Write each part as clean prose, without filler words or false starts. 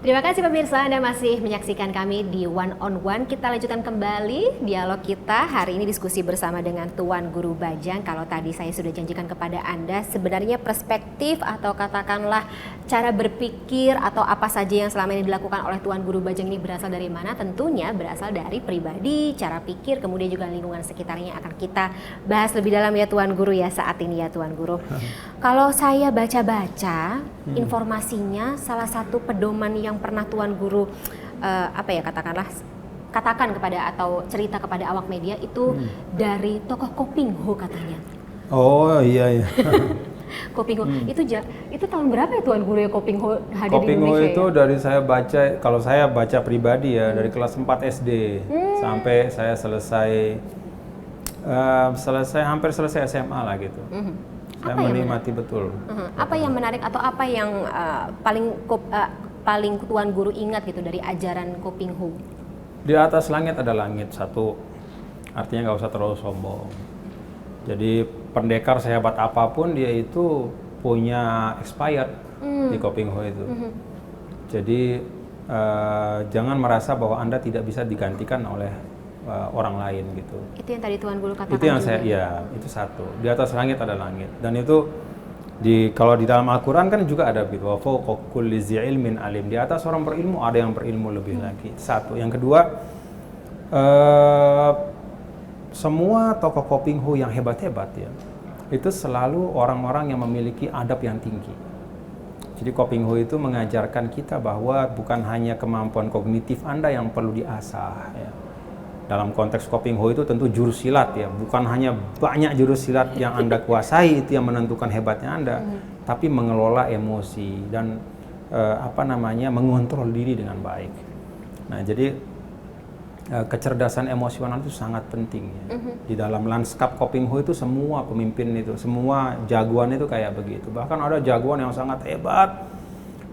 Terima kasih pemirsa, Anda masih menyaksikan kami di One on One. Kita lanjutkan kembali dialog kita. Hari ini diskusi bersama dengan Tuan Guru Bajang. Kalau tadi saya sudah janjikan kepada Anda, sebenarnya perspektif atau katakanlah cara berpikir atau apa saja yang selama ini dilakukan oleh Tuan Guru Bajang ini berasal dari mana? Tentunya berasal dari pribadi, cara pikir, kemudian juga lingkungan sekitarnya akan kita bahas lebih dalam ya Tuan Guru ya saat ini ya Tuan Guru. Kalau saya baca-baca informasinya, salah satu pedoman yang pernah Tuan Guru katakan kepada atau cerita kepada awak media itu dari tokoh Koping Ho katanya. Oh iya. Koping Ho itu tahun berapa ya Tuan Guru ya Koping Ho hadir di Indonesia? Koping Ho itu ya? dari saya baca, kalau saya baca pribadi ya dari kelas 4 SD sampai saya hampir selesai SMA lah gitu. Saya menikmati betul. Apa yang menarik atau apa yang paling Tuan Guru ingat gitu dari ajaran Koping Ho? Di atas langit ada langit satu, artinya nggak usah terlalu sombong. Jadi pendekar sehebat apapun dia itu punya expired di Koping Ho itu. Jadi jangan merasa bahwa Anda tidak bisa digantikan oleh orang lain gitu. Itu yang tadi Tuan Guru katakan. Itu yang itu satu. Di atas langit ada langit, dan itu kalau di dalam Al-Quran kan juga ada gitu. Wa fawqa kulli dzi ilmin alim. Di atas orang berilmu ada yang berilmu lebih lagi. Satu. Yang kedua, semua tokoh Koping Ho yang hebat-hebat ya, itu selalu orang-orang yang memiliki adab yang tinggi. Jadi Koping Ho itu mengajarkan kita bahwa bukan hanya kemampuan kognitif Anda yang perlu diasah ya. Dalam konteks Koping Ho itu tentu jurus silat ya, bukan hanya banyak jurus silat yang Anda kuasai itu yang menentukan hebatnya Anda, tapi mengelola emosi dan mengontrol diri dengan baik. Nah, jadi kecerdasan emosional itu sangat penting ya. Di dalam lanskap Koping Ho itu semua pemimpin itu, semua jagoan itu kayak begitu. Bahkan ada jagoan yang sangat hebat,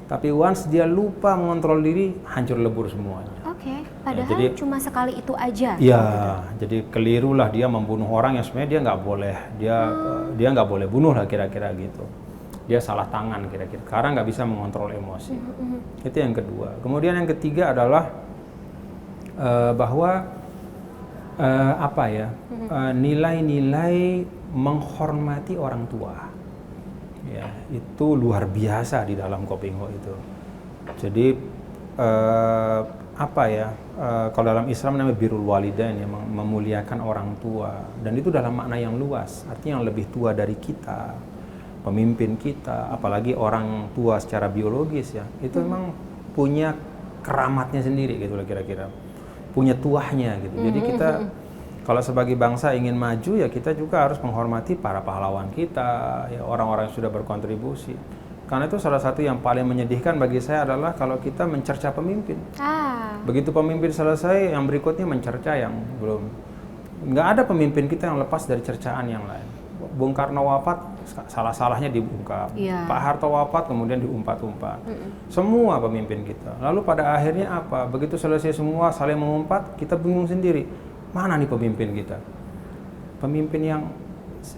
tapi once dia lupa mengontrol diri, hancur lebur semuanya. Padahal jadi, cuma sekali itu aja. Iya, jadi kelirulah dia membunuh orang yang sebenarnya dia nggak boleh, dia nggak boleh bunuh lah kira-kira gitu. Dia salah tangan kira-kira, karena nggak bisa mengontrol emosi. Itu yang kedua. Kemudian yang ketiga adalah bahwa nilai-nilai menghormati orang tua. Ya, itu luar biasa di dalam Koping Ho itu. Jadi kalau dalam Islam namanya birrul walidain ya, memuliakan orang tua, dan itu dalam makna yang luas, artinya yang lebih tua dari kita, pemimpin kita, apalagi orang tua secara biologis ya, itu memang punya keramatnya sendiri gitu lah kira-kira, punya tuahnya gitu. Jadi kita kalau sebagai bangsa ingin maju ya kita juga harus menghormati para pahlawan kita ya, orang-orang yang sudah berkontribusi. Karena itu salah satu yang paling menyedihkan bagi saya adalah kalau kita mencerca pemimpin. Begitu pemimpin selesai, yang berikutnya mencerca yang belum. Nggak ada pemimpin kita yang lepas dari cercaan yang lain. Bung Karno wafat, salah-salahnya diungkap. Pak Harto wafat, kemudian diumpat-umpat. Semua pemimpin kita. Lalu pada akhirnya apa? Begitu selesai semua saling mengumpat, kita bingung sendiri. Mana nih pemimpin kita?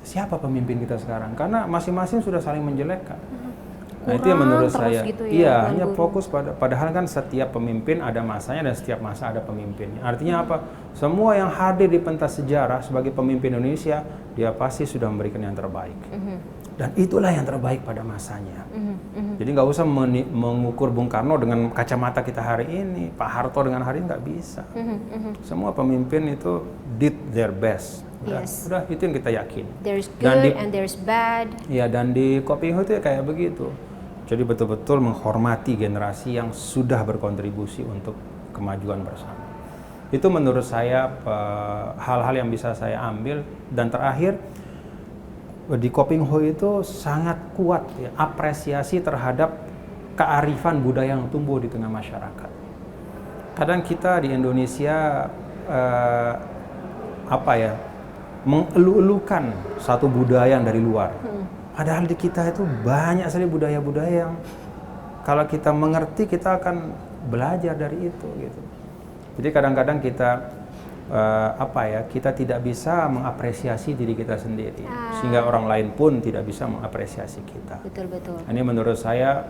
Siapa pemimpin kita sekarang? Karena masing-masing sudah saling menjelekkan. Nah, itu yang menurut saya, gitu ya, hanya fokus padahal kan setiap pemimpin ada masanya dan setiap masa ada pemimpinnya. Artinya apa? Semua yang hadir di pentas sejarah sebagai pemimpin Indonesia, dia pasti sudah memberikan yang terbaik. Dan itulah yang terbaik pada masanya. Jadi nggak usah mengukur Bung Karno dengan kacamata kita hari ini, Pak Harto dengan hari ini, nggak bisa. Semua pemimpin itu did their best. Udah itu yang kita yakin. There's good and there's bad. Ya, dan di Koping Ho itu ya kayak begitu. Jadi betul-betul menghormati generasi yang sudah berkontribusi untuk kemajuan bersama. Itu menurut saya hal-hal yang bisa saya ambil. Dan terakhir, di Koping Ho itu sangat kuat ya, apresiasi terhadap kearifan budaya yang tumbuh di tengah masyarakat. Kadang kita di Indonesia mengeluh-elukan satu budaya yang dari luar. Padahal di kita itu banyak sekali budaya-budaya yang kalau kita mengerti, kita akan belajar dari itu gitu. Jadi kadang-kadang kita kita tidak bisa mengapresiasi diri kita sendiri, sehingga orang lain pun tidak bisa mengapresiasi kita. Betul. Ini menurut saya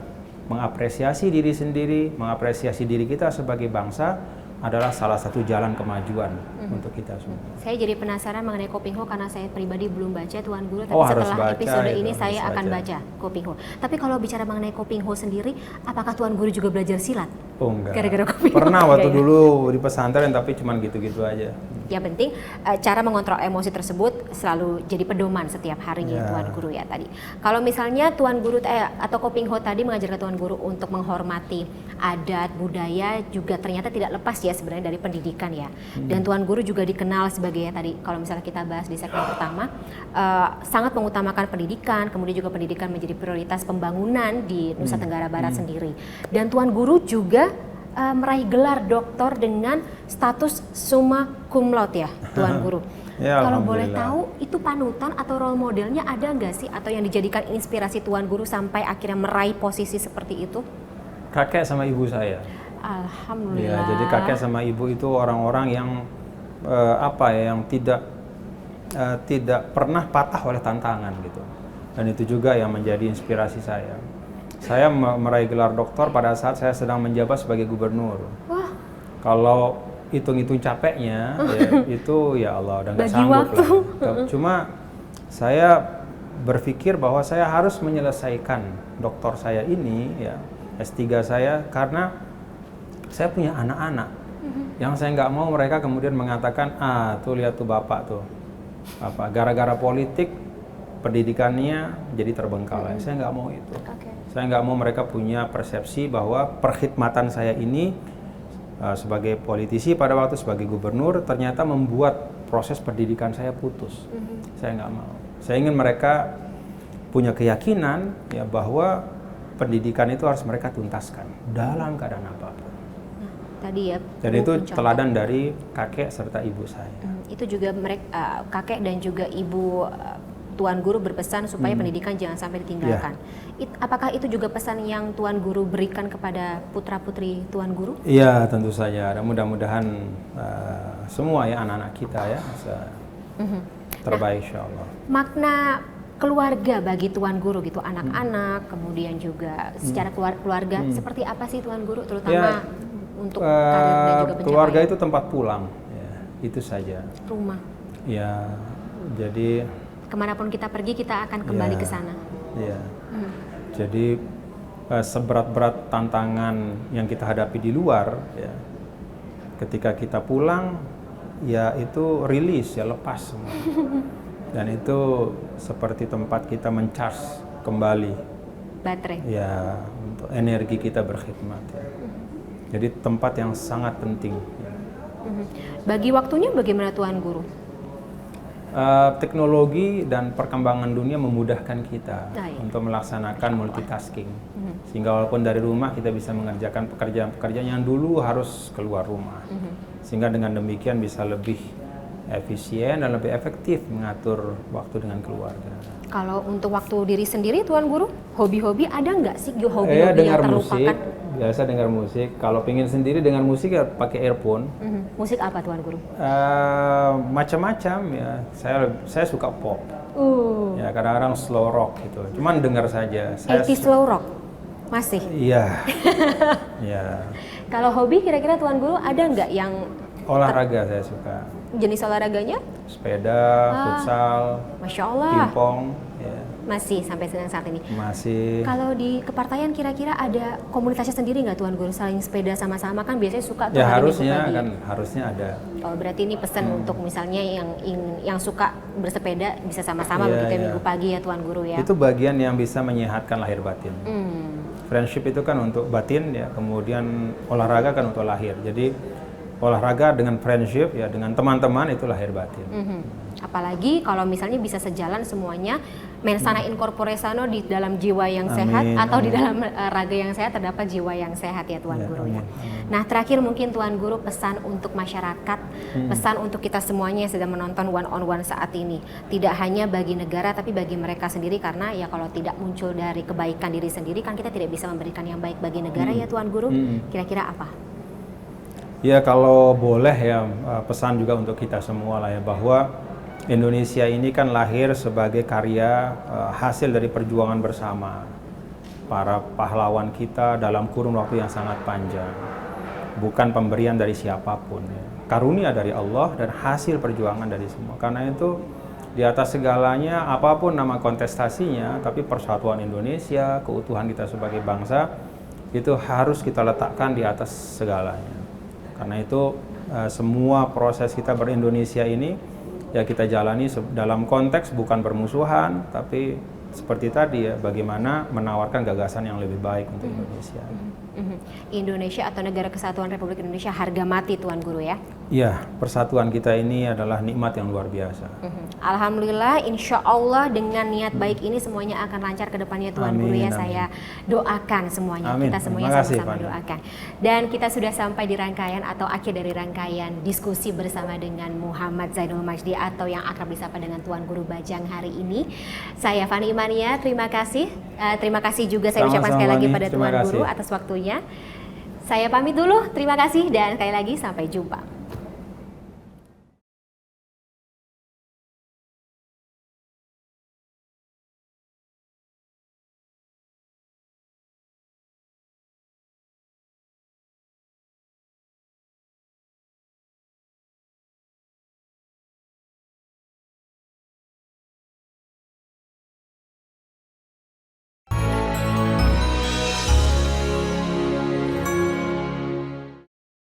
mengapresiasi diri sendiri, mengapresiasi diri kita sebagai bangsa adalah salah satu jalan kemajuan untuk kita semua. Saya jadi penasaran mengenai Kopingho karena saya pribadi belum baca Tuan Guru, tapi Harus setelah baca episode itu, ini saya harus akan baca Kopingho. Tapi kalau bicara mengenai Kopingho sendiri, apakah Tuan Guru juga belajar silat? Oh enggak. Gara-gara Kopingho? Pernah waktu Enggak ya? dulu di pesantren, tapi cuman gitu-gitu aja. Yang penting cara mengontrol emosi tersebut selalu jadi pedoman setiap harinya Tuan Guru ya tadi. Kalau misalnya Tuan Guru atau Kopingho tadi mengajarkan Tuan Guru untuk menghormati adat, budaya juga ternyata tidak lepas ya sebenarnya dari pendidikan ya. Dan Tuan Guru juga dikenal sebagai tadi kalau misalnya kita bahas di segmen pertama sangat mengutamakan pendidikan, kemudian juga pendidikan menjadi prioritas pembangunan di Nusa Tenggara Barat sendiri. Dan Tuan Guru juga meraih gelar doktor dengan status summa cum laude ya, Tuan Guru. Ya, kalau boleh alhamdulillah. tahu, itu panutan atau role modelnya ada nggak sih? Atau yang dijadikan inspirasi Tuan Guru sampai akhirnya meraih posisi seperti itu? Kakek sama ibu saya. Alhamdulillah. Ya, jadi kakek sama ibu itu orang-orang yang yang tidak pernah patah oleh tantangan gitu. Dan itu juga yang menjadi inspirasi saya. Saya meraih gelar doktor pada saat saya sedang menjabat sebagai gubernur. Wah. Kalau hitung-hitung capeknya, itu ya Allah udah nggak sanggup lah. Cuma saya berpikir bahwa saya harus menyelesaikan doktor saya ini, ya S3 saya, karena saya punya anak-anak. Yang saya nggak mau mereka kemudian mengatakan, tuh lihat tuh bapak tuh, gara-gara politik pendidikannya jadi terbengkalai. Saya nggak mau itu. Saya nggak mau mereka punya persepsi bahwa perkhidmatan saya ini sebagai politisi pada waktu sebagai gubernur ternyata membuat proses pendidikan saya putus. Saya nggak mau. Saya ingin mereka punya keyakinan ya bahwa pendidikan itu harus mereka tuntaskan dalam keadaan apapun. Tadi ya. Jadi itu teladan dari kakek serta ibu saya. Itu juga mereka kakek dan juga ibu Tuan Guru berpesan supaya pendidikan jangan sampai ditinggalkan. Apakah itu juga pesan yang Tuan Guru berikan kepada putra-putri Tuan Guru? Iya, tentu saja. Dan mudah-mudahan semua ya anak-anak kita ya terbaik insya Allah. Makna keluarga bagi Tuan Guru gitu, anak-anak, kemudian juga secara keluarga, seperti apa sih Tuan Guru, terutama untuk karir dan juga pencapaian? Keluarga itu tempat pulang, ya, itu saja. Rumah. Ya, jadi kemanapun kita pergi, kita akan kembali ke sana. Iya. Jadi seberat-berat tantangan yang kita hadapi di luar, ya, ketika kita pulang, ya itu rilis, ya lepas semua. Dan itu seperti tempat kita mencharge kembali baterai. Ya, untuk energi kita berkhidmat. Ya. Jadi tempat yang sangat penting. Ya. Bagi waktunya bagaimana Tuan Guru? Teknologi dan perkembangan dunia memudahkan kita untuk melaksanakan multitasking. Sehingga walaupun dari rumah kita bisa mengerjakan pekerjaan-pekerjaan yang dulu harus keluar rumah. Sehingga dengan demikian bisa lebih efisien dan lebih efektif mengatur waktu dengan keluarga. Kalau untuk waktu diri sendiri Tuan Guru, hobi-hobi ada nggak sih hobi-hobi dengar yang terlupakan? musik, biasa dengar musik. Kalau pengen sendiri dengar musik ya pakai earphone. Musik apa Tuan Guru? Macam-macam ya. Saya suka pop. Ya kadang-kadang slow rock gitu. Cuman dengar saja. 80 slow rock masih? Iya. Ya. Kalau hobi kira-kira Tuan Guru ada nggak yang olahraga saya suka. Jenis olahraganya? Sepeda, futsal, Masya Allah. pingpong. Ya. Masih sampai dengan saat ini? Masih. Kalau di kepartaian kira-kira ada komunitasnya sendiri nggak Tuan Guru? Saling sepeda sama-sama kan biasanya suka tuh Ya hari Minggu harusnya pagi. kan harusnya ada. Oh berarti ini pesan untuk misalnya yang suka bersepeda bisa sama-sama begitu ya Minggu pagi ya Tuan Guru ya? Itu bagian yang bisa menyehatkan lahir batin. Friendship itu kan untuk batin ya, kemudian olahraga kan untuk lahir. Jadi olahraga dengan friendship ya dengan teman-teman itu lahir batin. Apalagi kalau misalnya bisa sejalan semuanya, mensana in corpore sano, di dalam jiwa yang sehat atau di dalam raga yang sehat terdapat jiwa yang sehat ya Tuan Guru ya. Nah terakhir mungkin Tuan Guru pesan untuk masyarakat, pesan untuk kita semuanya yang sedang menonton One on One saat ini. Tidak hanya bagi negara tapi bagi mereka sendiri, karena ya kalau tidak muncul dari kebaikan diri sendiri kan kita tidak bisa memberikan yang baik bagi negara ya Tuan Guru. Kira-kira apa? Ya kalau boleh ya pesan juga untuk kita semua lah ya, bahwa Indonesia ini kan lahir sebagai karya hasil dari perjuangan bersama. para pahlawan kita dalam kurun waktu yang sangat panjang. Bukan pemberian dari siapapun. Ya. Karunia dari Allah dan hasil perjuangan dari semua. Karena itu di atas segalanya, apapun nama kontestasinya, tapi persatuan Indonesia, keutuhan kita sebagai bangsa, itu harus kita letakkan di atas segalanya. Karena itu semua proses kita ber-Indonesia ini ya kita jalani dalam konteks bukan permusuhan, tapi seperti tadi ya, bagaimana menawarkan gagasan yang lebih baik untuk Indonesia. Indonesia atau Negara Kesatuan Republik Indonesia harga mati Tuan Guru ya? Iya, persatuan kita ini adalah nikmat yang luar biasa. Alhamdulillah, insya Allah dengan niat baik ini semuanya akan lancar ke depannya Tuan Guru ya. Amin. Saya doakan semuanya, amin. Kita semuanya sama-sama doakan. Dan kita sudah sampai di rangkaian atau akhir dari rangkaian diskusi bersama dengan Muhammad Zainul Majdi atau yang akrab disapa dengan Tuan Guru Bajang hari ini. Saya Fani Imania, terima kasih. Terima kasih juga saya ucapkan sekali lagi pada Tuan Guru atas waktunya. Saya pamit dulu, terima kasih dan sekali lagi sampai jumpa.